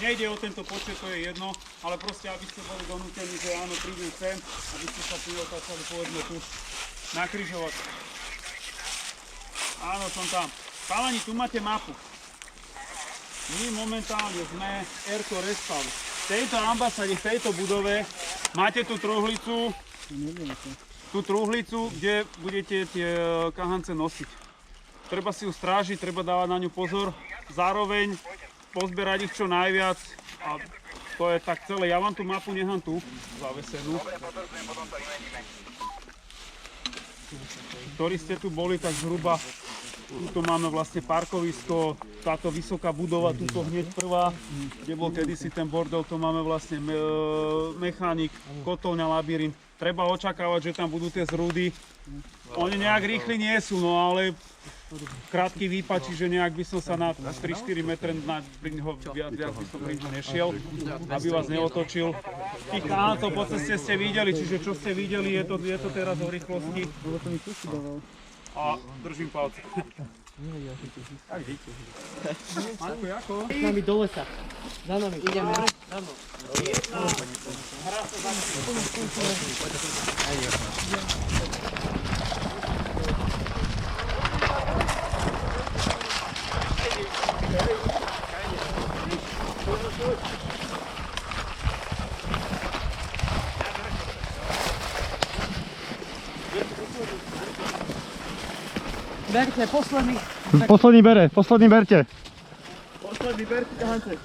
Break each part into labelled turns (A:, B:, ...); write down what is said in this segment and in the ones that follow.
A: Nejde o tento počet, to je jedno, ale proste, aby ste boli donútení, že áno, prídu sem, aby ste sa priotáčali, povedzme tu, na križovatku. Áno, som tam. Chalani, tu máte mapu. My momentálne sme Airco Respawn. V tejto ambasáde, v tejto budove máte tú truhlicu, kde budete tie kahance nosiť. Treba si ju strážiť, treba dávať na ňu pozor. Zároveň pozberať ich čo najviac a to je tak celé. Ja vám tú mapu nechám tu, zavesenú. Ktorí ste tu boli, tak zhruba tu máme vlastne parkovisko, táto vysoká budova, tuto hneď prvá, kde bol kedysi ten bordel, to máme vlastne mechanik, kotolňa, labyrint. Treba očakávať, že tam budú tie zrúdy. Oni nejak rýchli nie sú, no ale krátky výpad, čiže nejak by som sa na 3-4 metre viac by som pri ňo nešiel, aby vás neotočil. Tých káncov po ceste ste videli, čiže čo ste videli, je to teraz o rýchlosti. A držím palce. Tak díky. Maťku, ako?
B: S nami do lesa. Za nami, ideme. Za mnou.
A: Hra sa
B: Berte, posledný.
C: Posledný bere, posledný berte.
B: Posledný, berte kahance.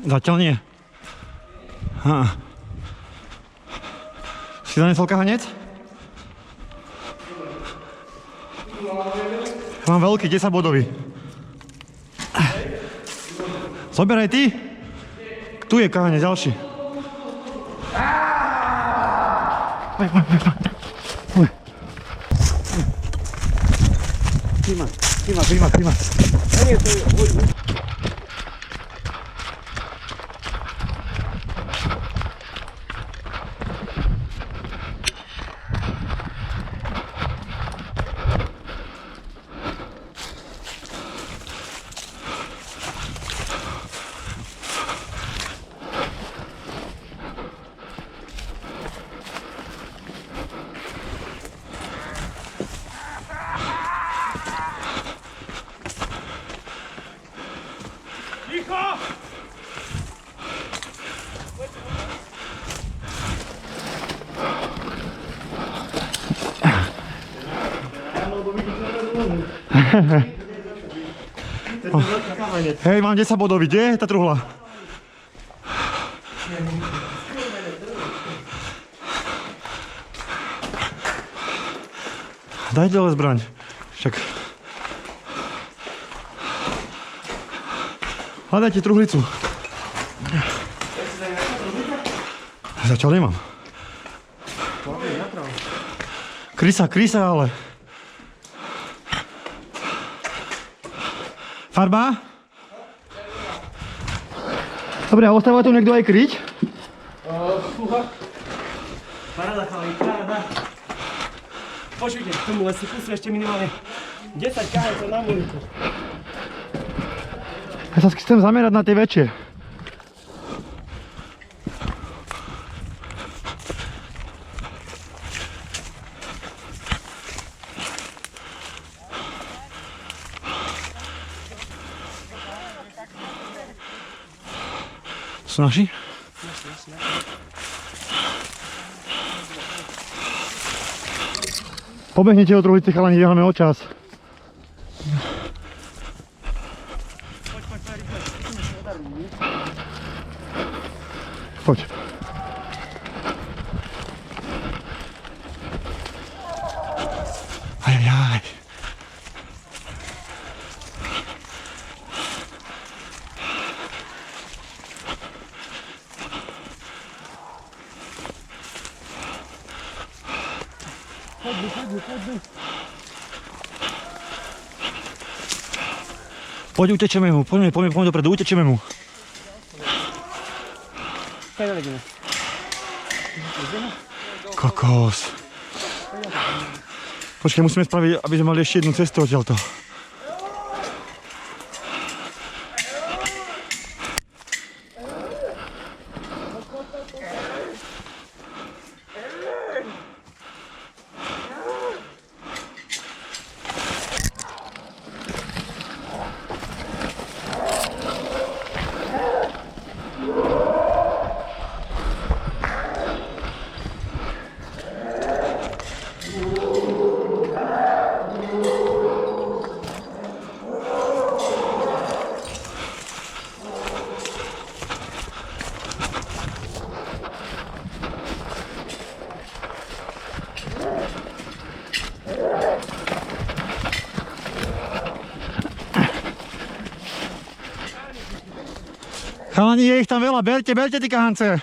C: Zatiaľ nie. Si zanesol kahanec? Ja mám veľký, 10 bodový. Zoberaj ty. Tu je kahanec, ďalší. Príjma. Hej, mám 10 bodový, kde je tá truhla? Daj dole zbraň. Však. Hľadajte truhlicu. Zatiaľ nemám. Krysa, ale. Farba? Dobre, a ostáva tu niekto aj kryť?
B: Paráda, chalí, paráda. Počujte, k tomu lesi kusne ešte minimálne 10 kahancov na municu.
C: Ja sa chcem zamerať na tie väčšie. Sú naši? Pobehnite o druhici, chalani, beháme o čas. Poď. Ajajaj. Poď, utečeme mu, poďme dopredu, utečeme mu. Kokos. Počkaj, musíme spraviť, aby sme mali ešte jednu cestu odtiaľto. Chalani, je ich tam veľa, berte tí kahance.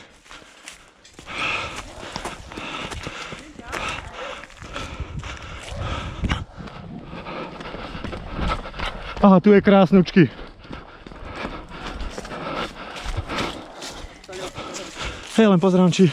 C: Aha, tu je krásnučky. Hej, len pozerám, či...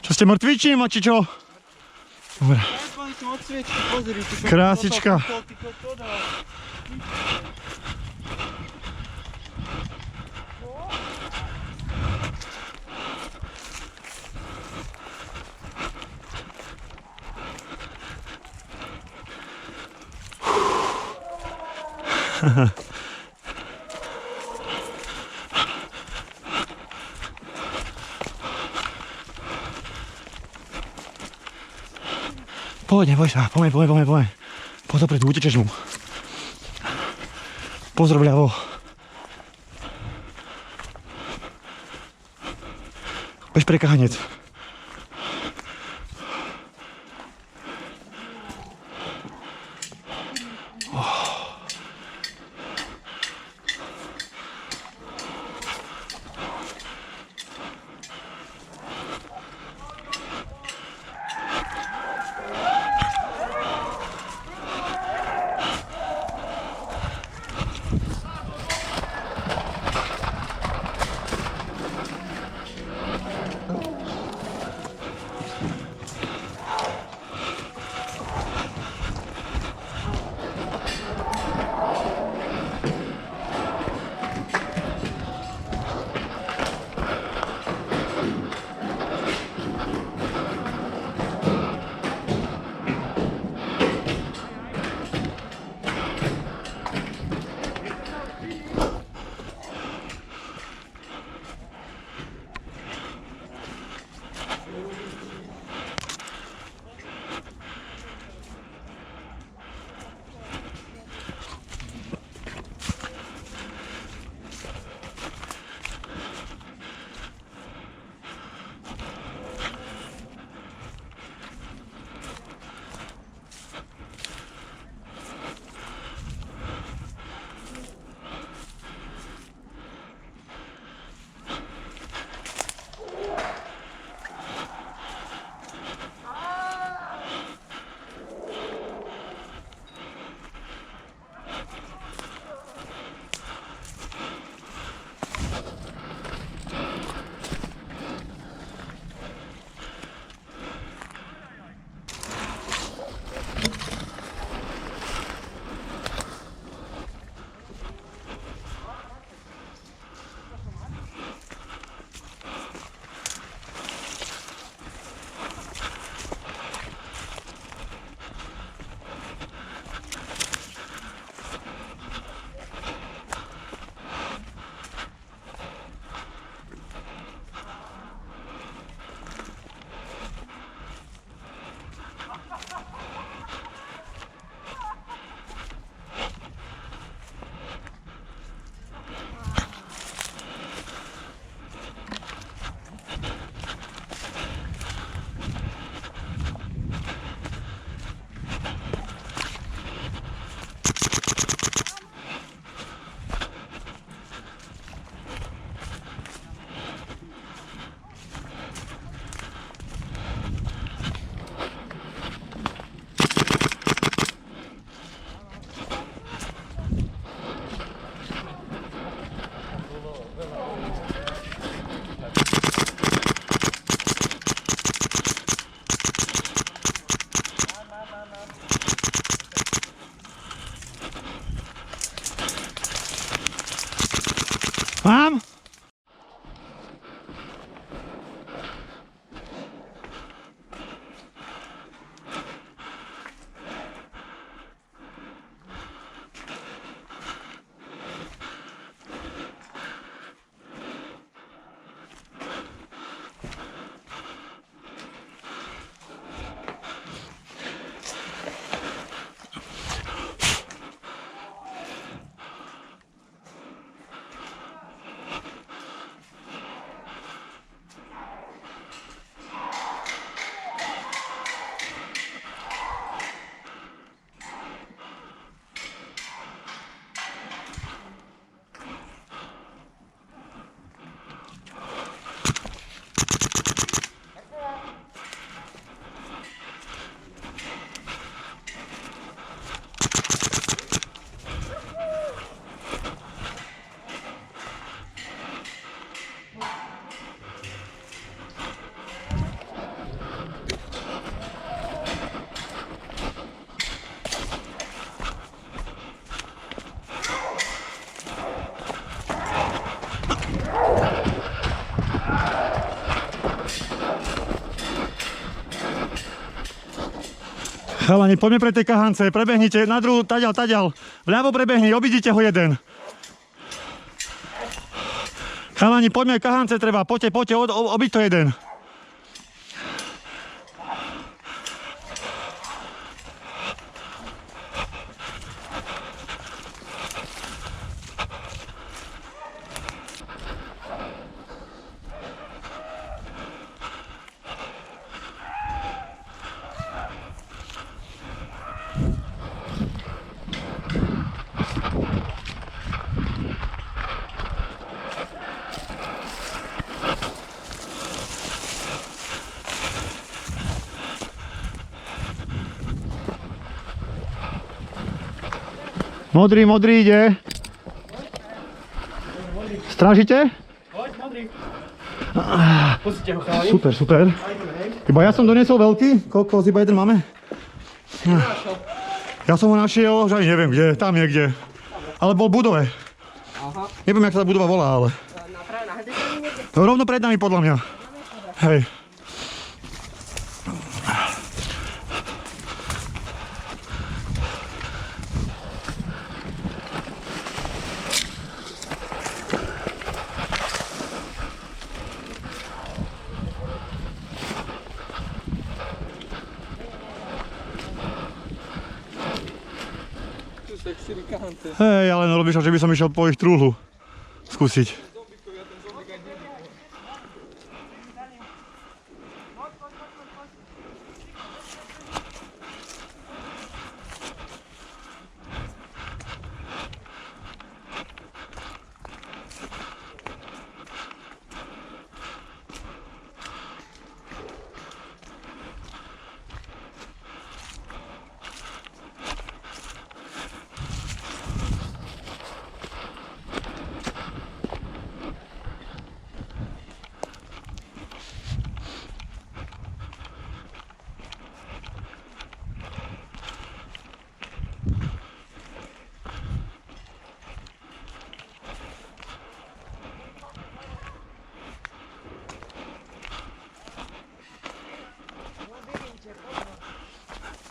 C: Čo ste mŕtviči, či čo? Dobre. Krásička. Poď, neboj sa, poďme. Poď dopredu, utečeš mu. Pozor vľavo. Bež pre kahanec. Mám? Chalani, poďme pre tie kahance, prebehnite na druhú, taďal. Vľavo prebehni, obidite ho jeden. Chalani, poďme, kahance treba, poďte, obiť to jeden. Modrý ide. Strážite?
B: Poď, modrý. Pustite ho, chalani.
C: Super. Iba ja som doniesol veľký. Koľko z iba jeden máme? Ja som ho našiel, že ani neviem kde, tam niekde. Ale bol v budove.
D: Aha.
C: Neviem, jak sa tá budova volá, ale...
D: Na hrdečení niekde?
C: No, rovno pred nami, podľa mňa. Hej. Hej, ale no robíš, že by som išiel po ich trúhlu skúsiť.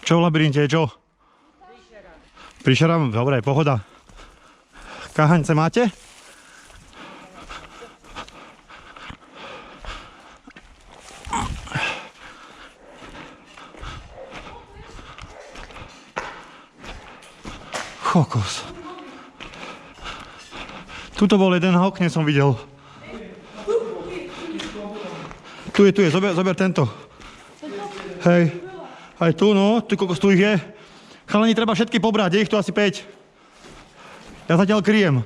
C: Čo v labyrinte je čo? Príšera, dobre, pohoda. Kahance máte? Kokos. Tuto bol jeden na okne, som videl. Tu je, zober tento. Hej. Aj tu, no, tu kokos, tu ich je. Chalani, treba všetky pobrať, je ich tu asi 5. Ja zatiaľ kryjem.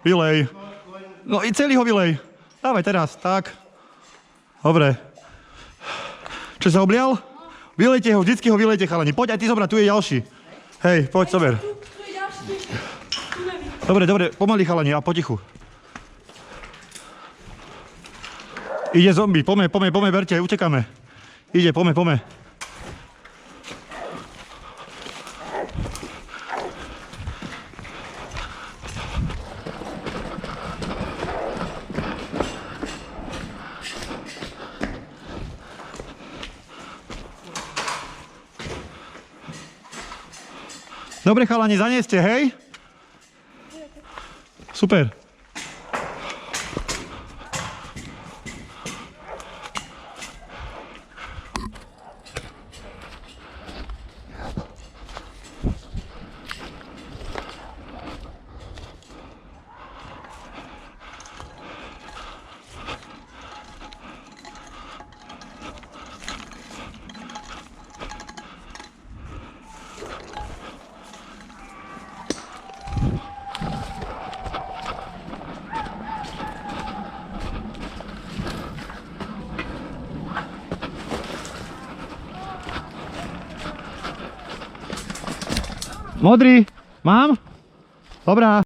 C: Vylej. No i celý ho vylej. Dávaj teraz, tak. Dobre. Čo sa oblial? Vylejte ho, vždycky ho vylejte, chalani. Poď, aj ty zobrať, tu je ďalší. Hej, poď, zober. Dobre, pomaly, chalani, a potichu. Ide zombie, poďme, berte, utekáme. Ide, poďme. Dobre chalani, zanieste, hej? Super. Modrý, mám? Dobrá.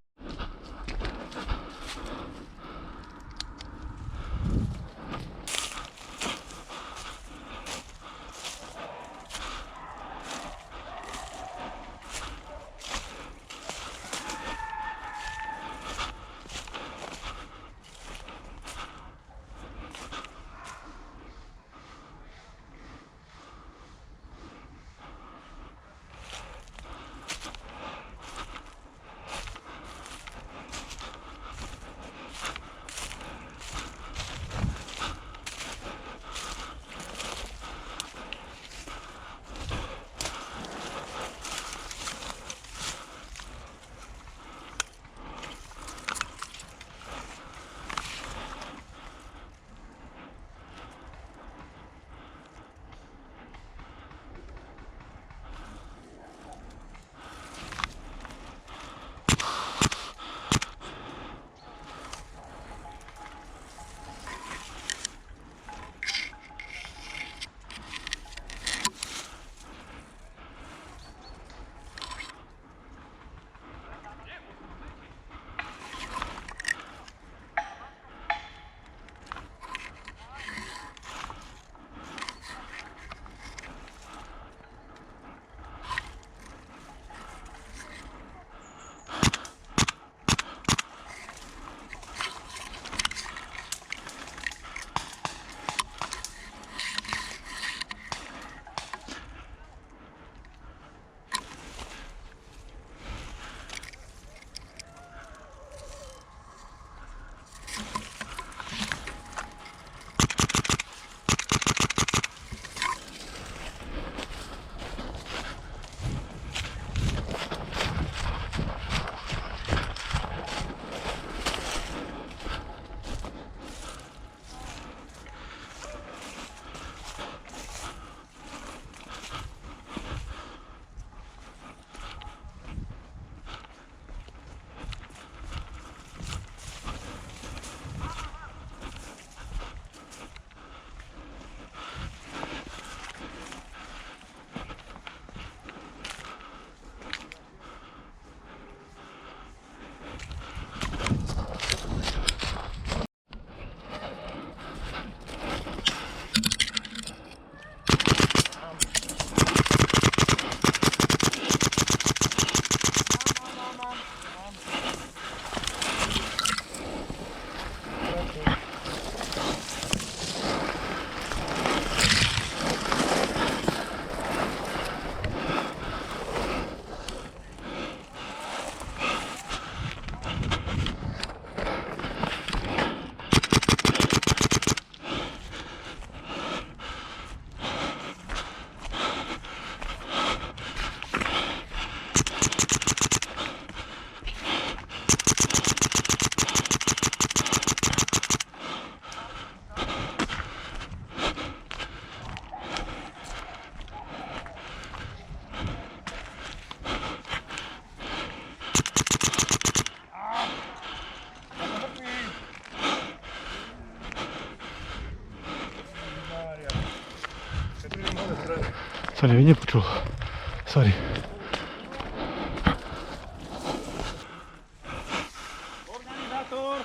C: Sorry, nepočul. Sorry.
A: Organizátor!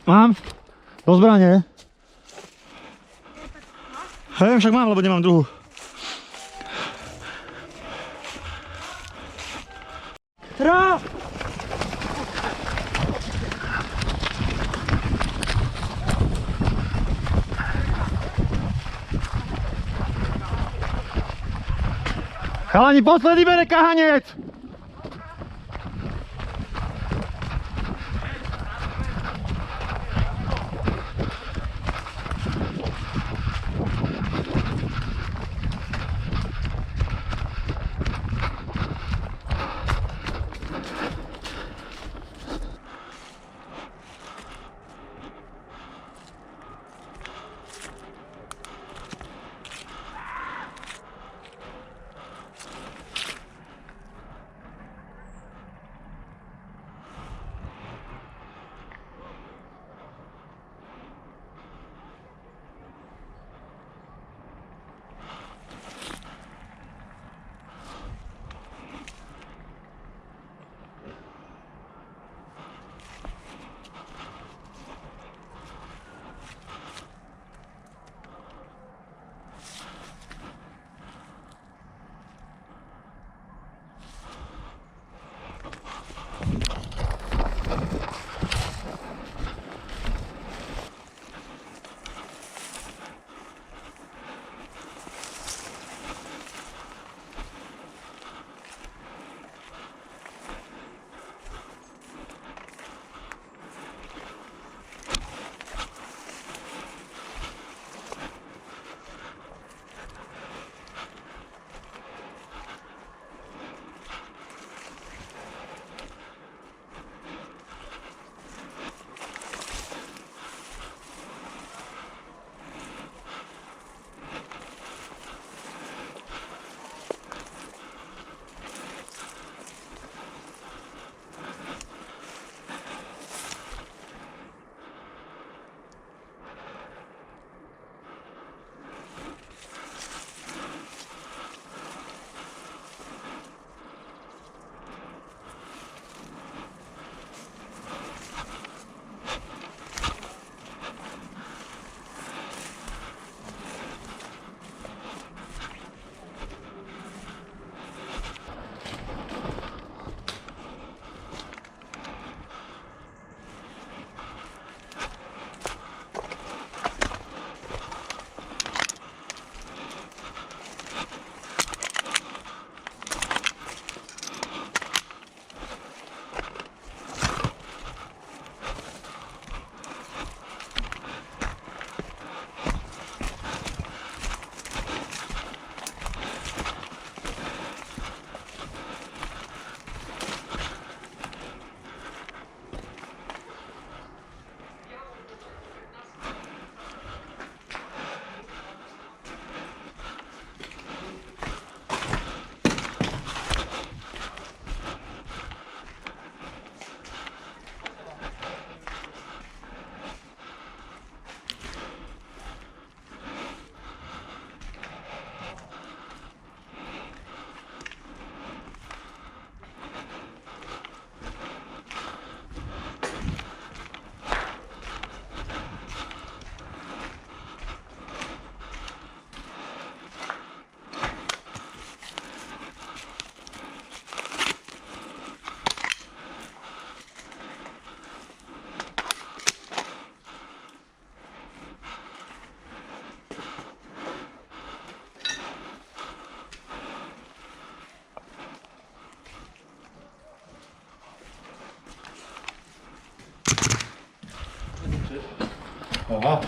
C: Mám? Do zbrane? Hej, však mám, lebo nemám druhú.
B: Tra!
C: Chalani, posledný bere kahanec! Aha.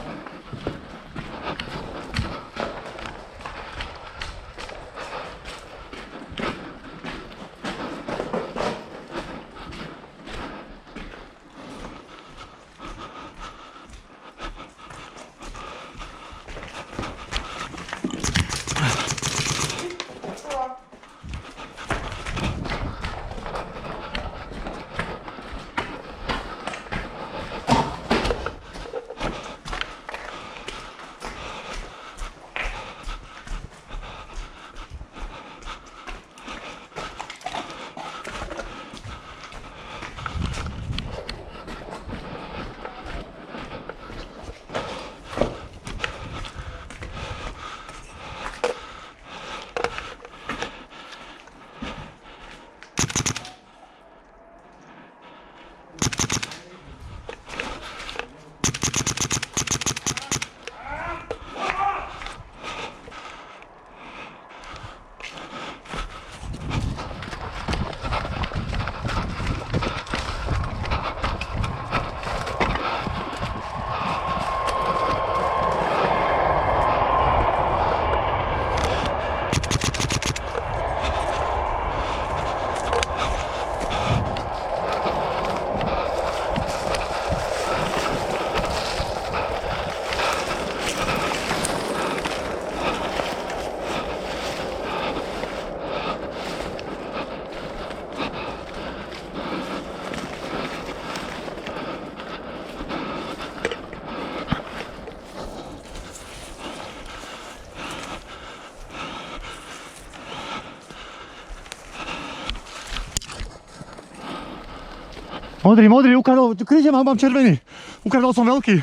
C: Modrý, ukradol, kryjte ma, mám červený. Ukradol som veľký.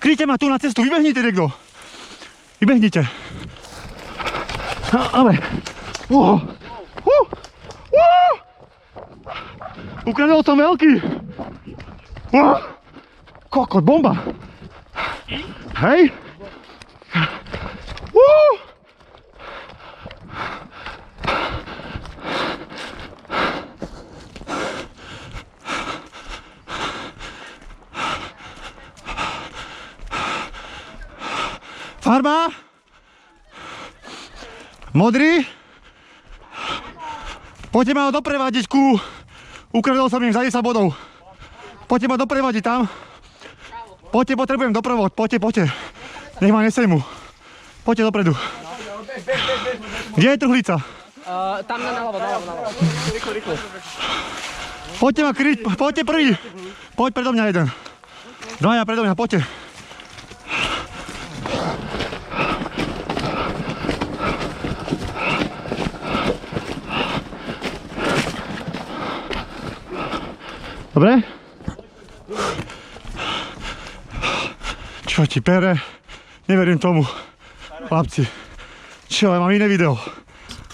C: Kryjte ma tu na cestu, vybehnite niekto. Vybehnite. Dobre. Ukradol som veľký. Kokot, bomba. Hej. Farba. Modrý. Poďte ma ho doprevadiť ku... Ukradol som im za 10 bodov. Poďte ma doprevadiť tam. Poďte, potrebujem doprovod. Poďte. Nech ma nesejmu. Poďte dopredu. Kde je truhlica?
D: Tam naľavo. Rýchlo.
C: Poďte ma kryť, poďte prvý. Poď predo mňa jeden. Dvaja predo mňa, poďte. Dobre? Čo ti pere? Neverím tomu. Chlapci. Čo, ja mám iné video.